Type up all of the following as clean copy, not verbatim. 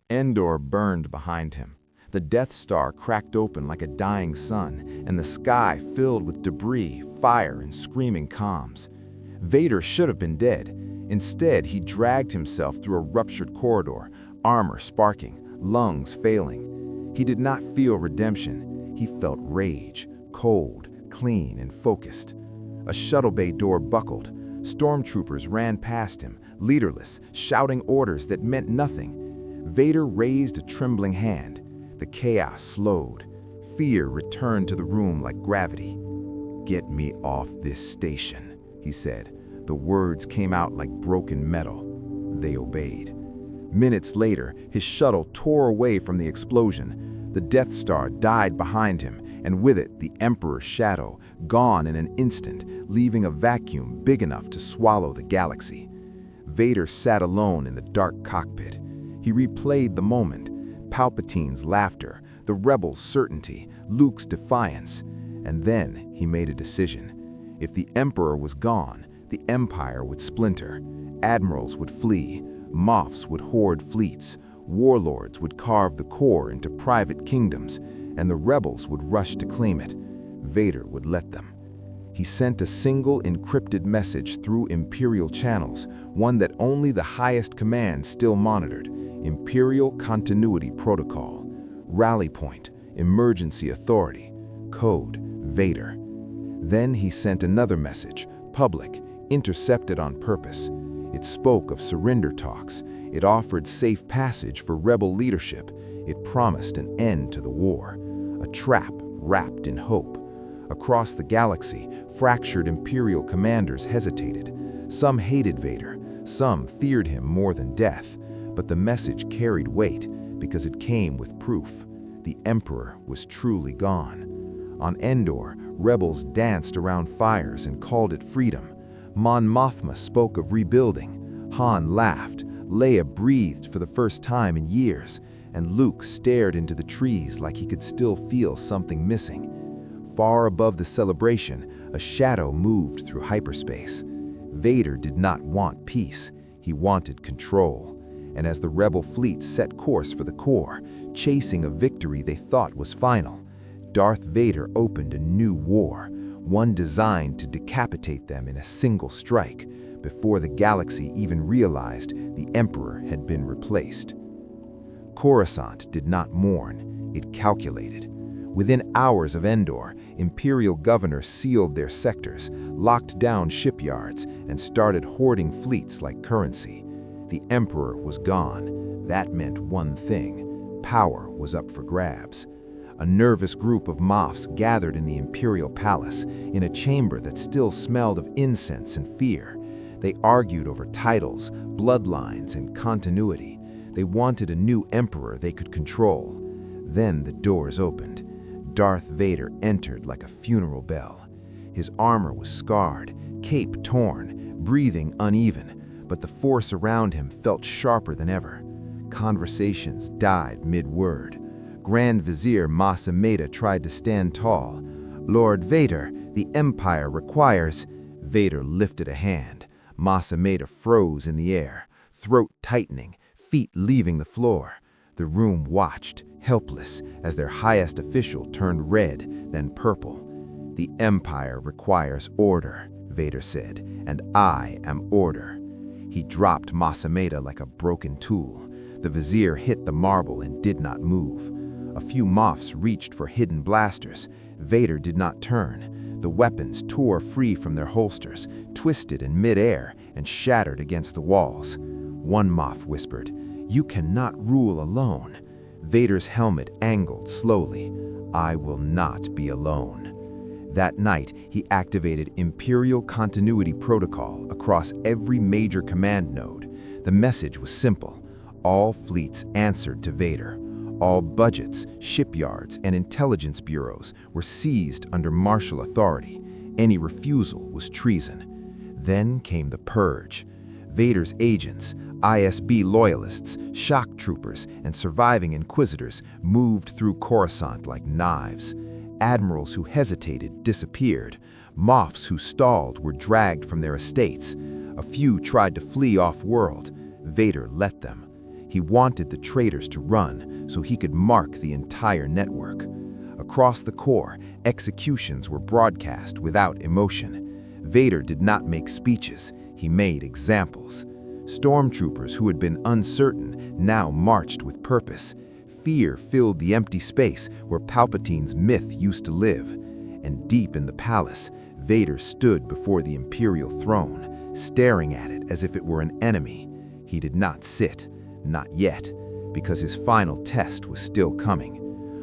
Endor burned behind him. The Death Star cracked open like a dying sun, and the sky filled with debris, fire, and screaming comms. Vader should have been dead. Instead, he dragged himself through a ruptured corridor, armor sparking, lungs failing. He did not feel redemption. He felt rage, cold, clean, and focused. A shuttle bay door buckled. Stormtroopers ran past him, leaderless, shouting orders that meant nothing. Vader raised a trembling hand. The chaos slowed. Fear returned to the room like gravity. "Get me off this station," he said. The words came out like broken metal. They obeyed. Minutes later, his shuttle tore away from the explosion. The Death Star died behind him, and with it, the Emperor's shadow, gone in an instant, leaving a vacuum big enough to swallow the galaxy. Vader sat alone in the dark cockpit. He replayed the moment, Palpatine's laughter, the rebels' certainty, Luke's defiance. And then he made a decision. If the Emperor was gone, the Empire would splinter. Admirals would flee, Moffs would hoard fleets, warlords would carve the core into private kingdoms, and the rebels would rush to claim it. Vader would let them. He sent a single encrypted message through Imperial channels, one that only the highest command still monitored. Imperial Continuity Protocol. Rally point, emergency authority. Code, Vader. Then he sent another message, public, intercepted on purpose. It spoke of surrender talks. It offered safe passage for rebel leadership. It promised an end to the war. A trap wrapped in hope. Across the galaxy, fractured Imperial commanders hesitated. Some hated Vader, some feared him more than death. But the message carried weight because it came with proof. The Emperor was truly gone. On Endor, rebels danced around fires and called it freedom. Mon Mothma spoke of rebuilding. Han laughed. Leia breathed for the first time in years. And Luke stared into the trees like he could still feel something missing. Far above the celebration, a shadow moved through hyperspace. Vader did not want peace. He wanted control. And as the rebel fleet set course for the core, chasing a victory they thought was final, Darth Vader opened a new war, one designed to decapitate them in a single strike, before the galaxy even realized the Emperor had been replaced. Coruscant did not mourn, it calculated. Within hours of Endor, Imperial governors sealed their sectors, locked down shipyards, and started hoarding fleets like currency. The Emperor was gone. That meant one thing. Power was up for grabs. A nervous group of Moffs gathered in the Imperial palace, in a chamber that still smelled of incense and fear. They argued over titles, bloodlines, and continuity. They wanted a new Emperor they could control. Then the doors opened. Darth Vader entered like a funeral bell. His armor was scarred, cape torn, breathing uneven. But the force around him felt sharper than ever. Conversations died mid-word. Grand Vizier Mas Amedda tried to stand tall. "Lord Vader, the Empire requires—" Vader lifted a hand. Mas Amedda froze in the air, throat tightening, feet leaving the floor. The room watched, helpless, as their highest official turned red, then purple. "The Empire requires order," Vader said, "and I am order." He dropped Mas Amedda like a broken tool. The Vizier hit the marble and did not move. A few Moffs reached for hidden blasters. Vader did not turn. The weapons tore free from their holsters, twisted in mid-air, and shattered against the walls. One Moff whispered, "You cannot rule alone." Vader's helmet angled slowly. "I will not be alone." That night, he activated Imperial Continuity Protocol across every major command node. The message was simple. All fleets answered to Vader. All budgets, shipyards, and intelligence bureaus were seized under martial authority. Any refusal was treason. Then came the Purge. Vader's agents, ISB loyalists, shock troopers, and surviving inquisitors moved through Coruscant like knives. Admirals who hesitated disappeared. Moffs who stalled were dragged from their estates. A few tried to flee off-world. Vader let them. He wanted the traitors to run so he could mark the entire network. Across the core, executions were broadcast without emotion. Vader did not make speeches, he made examples. Stormtroopers who had been uncertain now marched with purpose. Fear filled the empty space where Palpatine's myth used to live. And deep in the palace, Vader stood before the Imperial throne, staring at it as if it were an enemy. He did not sit, not yet, because his final test was still coming.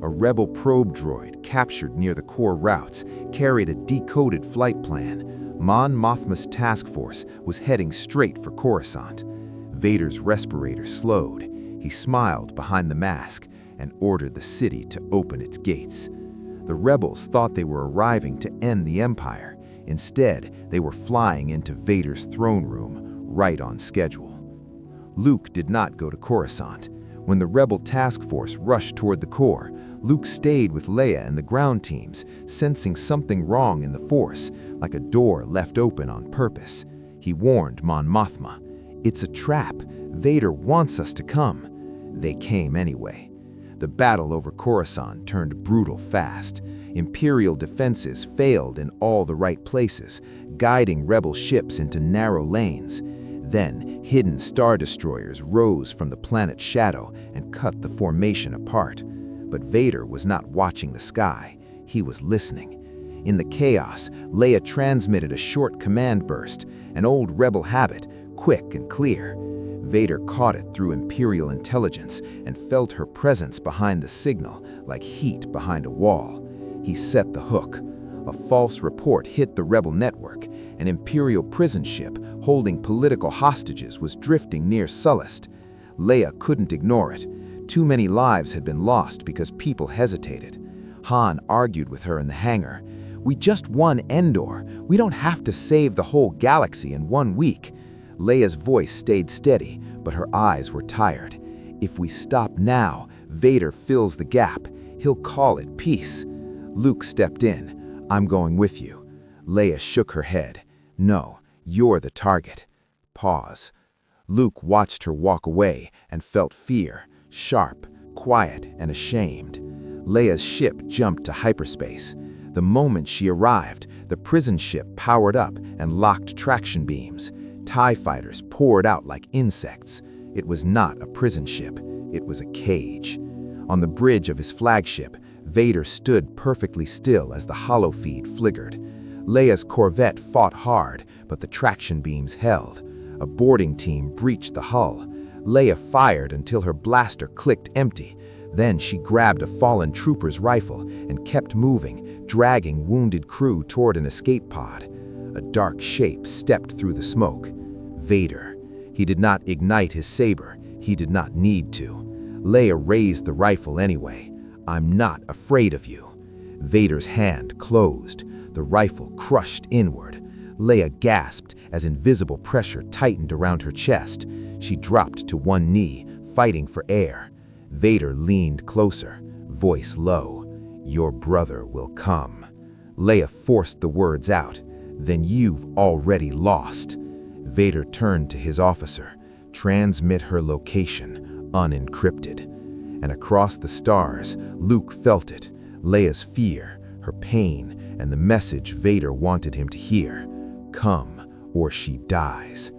A rebel probe droid captured near the core routes carried a decoded flight plan. Mon Mothma's task force was heading straight for Coruscant. Vader's respirator slowed. He smiled behind the mask and ordered the city to open its gates. The rebels thought they were arriving to end the Empire. Instead, they were flying into Vader's throne room, right on schedule. Luke did not go to Coruscant. When the rebel task force rushed toward the core, Luke stayed with Leia and the ground teams, sensing something wrong in the Force, like a door left open on purpose. He warned Mon Mothma, "It's a trap. Vader wants us to come." They came anyway. The battle over Coruscant turned brutal fast. Imperial defenses failed in all the right places, guiding rebel ships into narrow lanes. Then, hidden Star Destroyers rose from the planet's shadow and cut the formation apart. But Vader was not watching the sky, he was listening. In the chaos, Leia transmitted a short command burst, an old rebel habit, quick and clear. Vader caught it through Imperial intelligence and felt her presence behind the signal, like heat behind a wall. He set the hook. A false report hit the rebel network. An Imperial prison ship holding political hostages was drifting near Sullust. Leia couldn't ignore it. Too many lives had been lost because people hesitated. Han argued with her in the hangar. "We just won Endor. We don't have to save the whole galaxy in 1 week." Leia's voice stayed steady, but her eyes were tired. "If we stop now, Vader fills the gap. He'll call it peace." Luke stepped in. "I'm going with you." Leia shook her head. "No, you're the target." Pause. Luke watched her walk away and felt fear, sharp, quiet, and ashamed. Leia's ship jumped to hyperspace. The moment she arrived, the prison ship powered up and locked traction beams. TIE fighters poured out like insects. It was not a prison ship, it was a cage. On the bridge of his flagship, Vader stood perfectly still as the holofeed flickered. Leia's Corvette fought hard, but the traction beams held. A boarding team breached the hull. Leia fired until her blaster clicked empty. Then she grabbed a fallen trooper's rifle and kept moving, dragging wounded crew toward an escape pod. A dark shape stepped through the smoke. Vader. He did not ignite his saber. He did not need to. Leia raised the rifle anyway. "I'm not afraid of you." Vader's hand closed. The rifle crushed inward. Leia gasped as invisible pressure tightened around her chest. She dropped to one knee, fighting for air. Vader leaned closer, voice low. "Your brother will come." Leia forced the words out. "Then you've already lost." Vader turned to his officer. "Transmit her location, unencrypted." And across the stars, Luke felt it. Leia's fear, her pain, and the message Vader wanted him to hear. "Come, or she dies."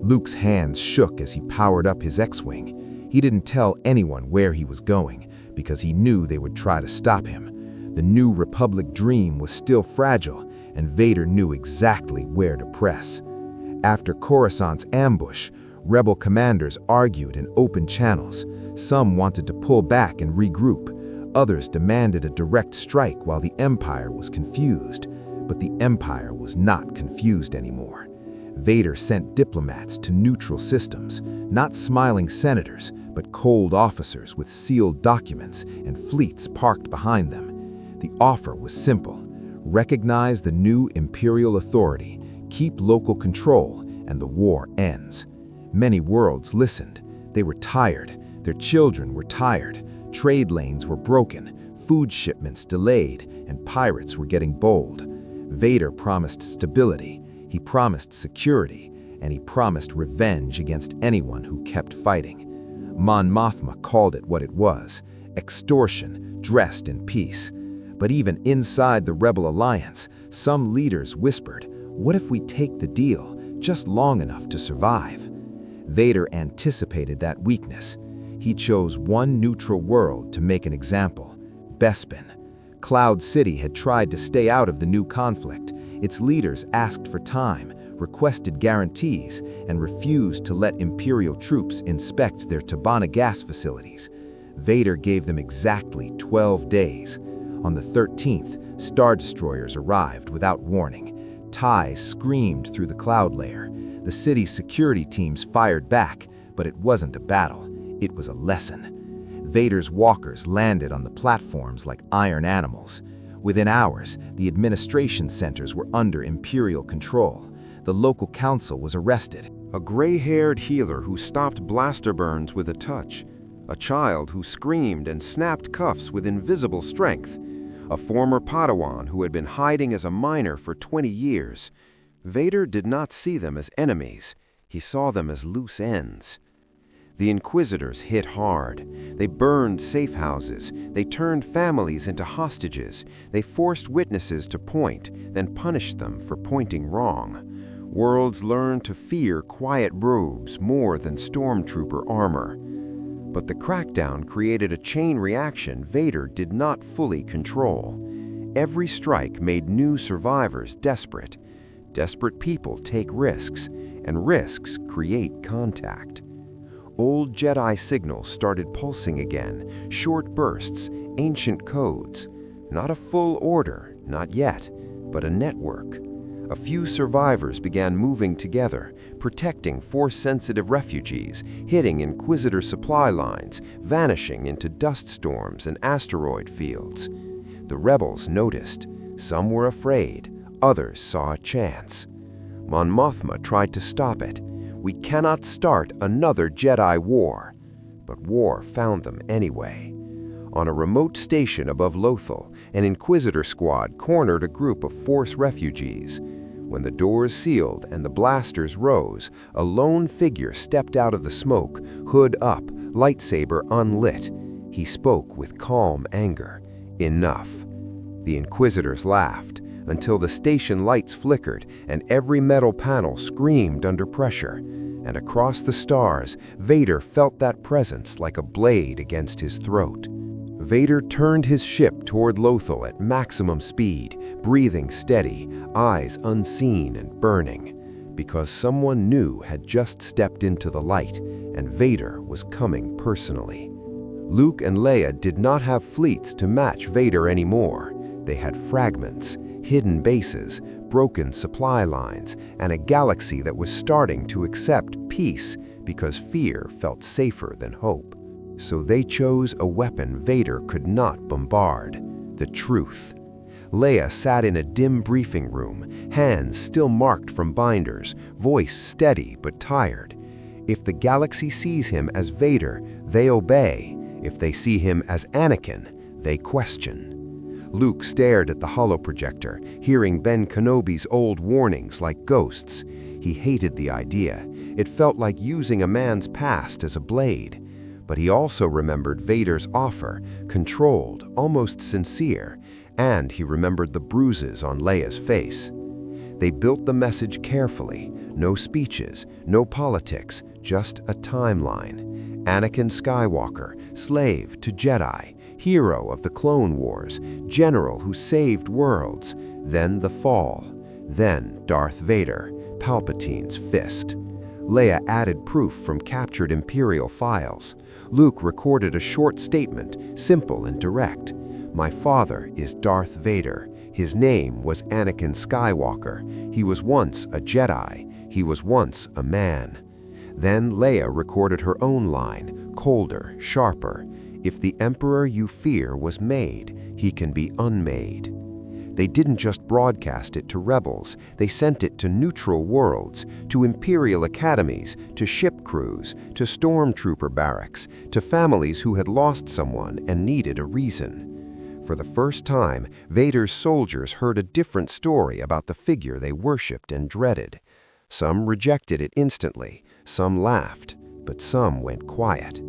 Luke's hands shook as he powered up his X-Wing. He didn't tell anyone where he was going, because he knew they would try to stop him. The New Republic dream was still fragile, and Vader knew exactly where to press. After Coruscant's ambush, rebel commanders argued in open channels. Some wanted to pull back and regroup. Others demanded a direct strike while the Empire was confused. But the Empire was not confused anymore. Vader sent diplomats to neutral systems, not smiling senators, but cold officers with sealed documents and fleets parked behind them. The offer was simple. Recognize the new Imperial authority, keep local control, and the war ends. Many worlds listened. They were tired. Their children were tired. Trade lanes were broken, food shipments delayed, and pirates were getting bold. Vader promised stability, he promised security, and he promised revenge against anyone who kept fighting. Mon Mothma called it what it was: extortion dressed in peace. But even inside the Rebel Alliance, some leaders whispered, "What if we take the deal just long enough to survive?" Vader anticipated that weakness. He chose one neutral world to make an example: Bespin. Cloud City had tried to stay out of the new conflict. Its leaders asked for time, requested guarantees, and refused to let Imperial troops inspect their Tabana gas facilities. Vader gave them exactly 12 days. On the 13th, Star Destroyers arrived without warning. TIEs screamed through the cloud layer. The city's security teams fired back, but it wasn't a battle. It was a lesson. Vader's walkers landed on the platforms like iron animals. Within hours, the administration centers were under Imperial control. The local council was arrested. A gray-haired healer who stopped blaster burns with a touch. A child who screamed and snapped cuffs with invisible strength. A former Padawan who had been hiding as a miner for 20 years. Vader did not see them as enemies. He saw them as loose ends. The Inquisitors hit hard. They burned safe houses. They turned families into hostages. They forced witnesses to point, then punished them for pointing wrong. Worlds learned to fear quiet robes more than stormtrooper armor. But the crackdown created a chain reaction Vader did not fully control. Every strike made new survivors desperate. Desperate people take risks, and risks create contact. Old Jedi signals started pulsing again, short bursts, ancient codes. Not a full order, not yet, but a network. A few survivors began moving together, protecting Force-sensitive refugees, hitting Inquisitor supply lines, vanishing into dust storms and asteroid fields. The rebels noticed. Some were afraid, others saw a chance. Mon Mothma tried to stop it. We cannot start another Jedi war. But war found them anyway. On a remote station above Lothal, an Inquisitor squad cornered a group of Force refugees. When the doors sealed and the blasters rose, a lone figure stepped out of the smoke, hood up, lightsaber unlit. He spoke with calm anger. Enough. The Inquisitors laughed, until the station lights flickered and every metal panel screamed under pressure. And across the stars, Vader felt that presence like a blade against his throat. Vader turned his ship toward Lothal at maximum speed, breathing steady, eyes unseen and burning, because someone new had just stepped into the light, and Vader was coming personally. Luke and Leia did not have fleets to match Vader anymore. They had fragments, hidden bases, broken supply lines, and a galaxy that was starting to accept peace because fear felt safer than hope. So they chose a weapon Vader could not bombard: the truth. Leia sat in a dim briefing room, hands still marked from binders, voice steady but tired. If the galaxy sees him as Vader, they obey. If they see him as Anakin, they question. Luke stared at the holoprojector, hearing Ben Kenobi's old warnings like ghosts. He hated the idea. It felt like using a man's past as a blade. But he also remembered Vader's offer, controlled, almost sincere, and he remembered the bruises on Leia's face. They built the message carefully. No speeches, no politics, just a timeline. Anakin Skywalker, slave to Jedi, hero of the Clone Wars, general who saved worlds, then the fall, then Darth Vader, Palpatine's fist. Leia added proof from captured Imperial files. Luke recorded a short statement, simple and direct. My father is Darth Vader. His name was Anakin Skywalker. He was once a Jedi. He was once a man. Then Leia recorded her own line, colder, sharper. If the Emperor you fear was made, he can be unmade. They didn't just broadcast it to rebels, they sent it to neutral worlds, to Imperial academies, to ship crews, to stormtrooper barracks, to families who had lost someone and needed a reason. For the first time, Vader's soldiers heard a different story about the figure they worshipped and dreaded. Some rejected it instantly, some laughed, but some went quiet.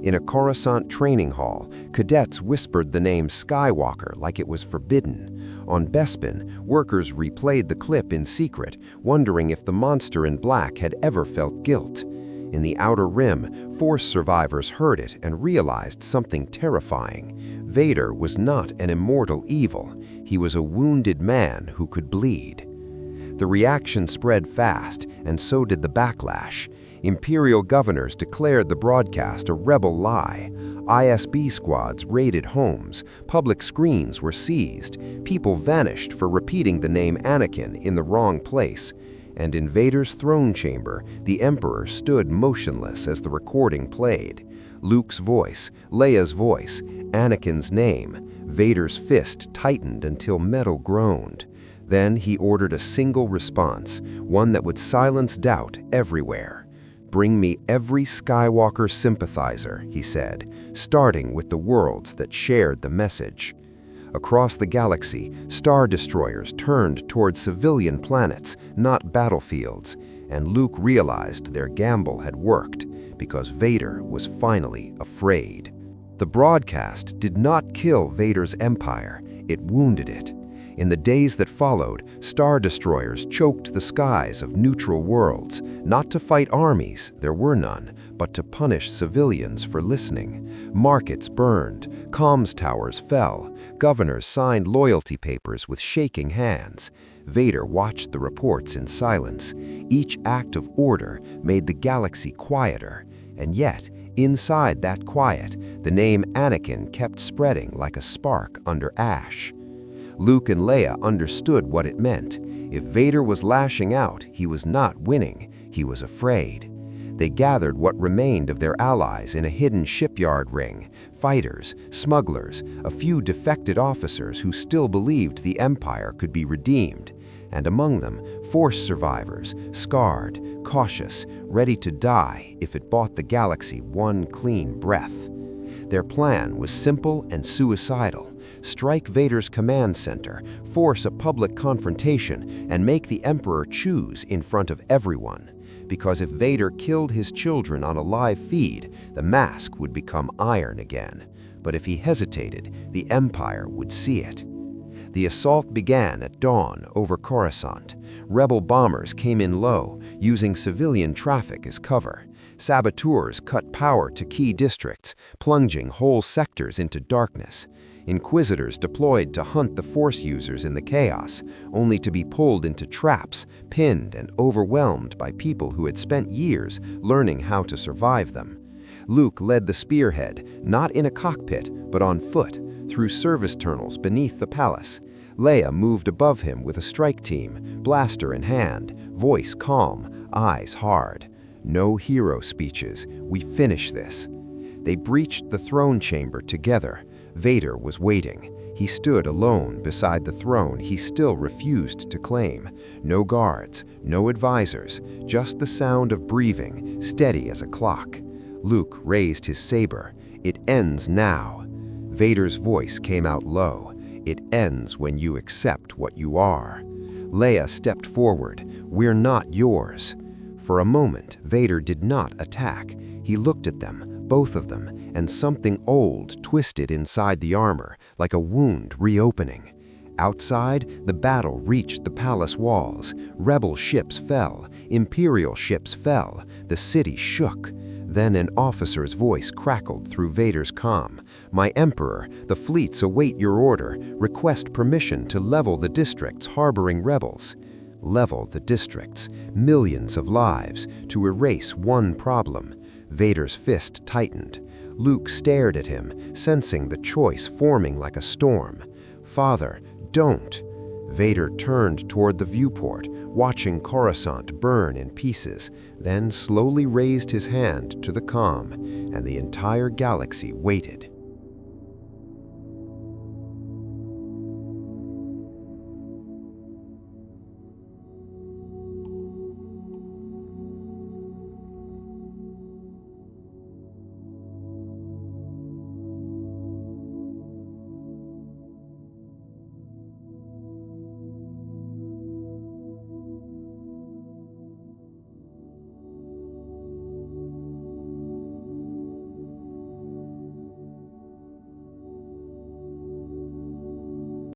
In a Coruscant training hall, cadets whispered the name Skywalker like it was forbidden. On Bespin, workers replayed the clip in secret, wondering if the monster in black had ever felt guilt. In the Outer Rim, Force survivors heard it and realized something terrifying. Vader was not an immortal evil. He was a wounded man who could bleed. The reaction spread fast, and so did the backlash. Imperial governors declared the broadcast a rebel lie. ISB squads raided homes, public screens were seized, people vanished for repeating the name Anakin in the wrong place. And in Vader's throne chamber, the Emperor stood motionless as the recording played. Luke's voice, Leia's voice, Anakin's name. Vader's fist tightened until metal groaned. Then he ordered a single response, one that would silence doubt everywhere. "Bring me every Skywalker sympathizer," he said, starting with the worlds that shared the message. Across the galaxy, star destroyers turned toward civilian planets, not battlefields, and Luke realized their gamble had worked because Vader was finally afraid. The broadcast did not kill Vader's empire, it wounded it. In the days that followed, star destroyers choked the skies of neutral worlds, not to fight armies, there were none, but to punish civilians for listening. Markets burned, comms towers fell, governors signed loyalty papers with shaking hands. Vader watched the reports in silence. Each act of order made the galaxy quieter, and yet, inside that quiet, the name Anakin kept spreading like a spark under ash. Luke and Leia understood what it meant. If Vader was lashing out, he was not winning, he was afraid. They gathered what remained of their allies in a hidden shipyard ring, fighters, smugglers, a few defected officers who still believed the Empire could be redeemed, and among them, Force survivors, scarred, cautious, ready to die if it bought the galaxy one clean breath. Their plan was simple and suicidal. Strike Vader's command center, force a public confrontation, and make the Emperor choose in front of everyone. Because if Vader killed his children on a live feed, the mask would become iron again. But if he hesitated, the Empire would see it. The assault began at dawn over Coruscant. Rebel bombers came in low, using civilian traffic as cover. Saboteurs cut power to key districts, plunging whole sectors into darkness. Inquisitors deployed to hunt the Force users in the chaos, only to be pulled into traps, pinned and overwhelmed by people who had spent years learning how to survive them. Luke led the spearhead, not in a cockpit, but on foot, through service tunnels beneath the palace. Leia moved above him with a strike team, blaster in hand, voice calm, eyes hard. No hero speeches, we finish this. They breached the throne chamber together. Vader was waiting. He stood alone beside the throne he still refused to claim. No guards, no advisors, just the sound of breathing, steady as a clock. Luke raised his saber. It ends now. Vader's voice came out low. It ends when you accept what you are. Leia stepped forward. We're not yours. For a moment, Vader did not attack. He looked at them, both of them, and something old twisted inside the armor, like a wound reopening. Outside, the battle reached the palace walls. Rebel ships fell, Imperial ships fell, the city shook. Then an officer's voice crackled through Vader's comm. My Emperor, the fleets await your order. Request permission to level the districts harboring rebels. Level the districts, millions of lives, to erase one problem. Vader's fist tightened. Luke stared at him, sensing the choice forming like a storm. Father, don't. Vader turned toward the viewport, watching Coruscant burn in pieces, then slowly raised his hand to the comm, and the entire galaxy waited.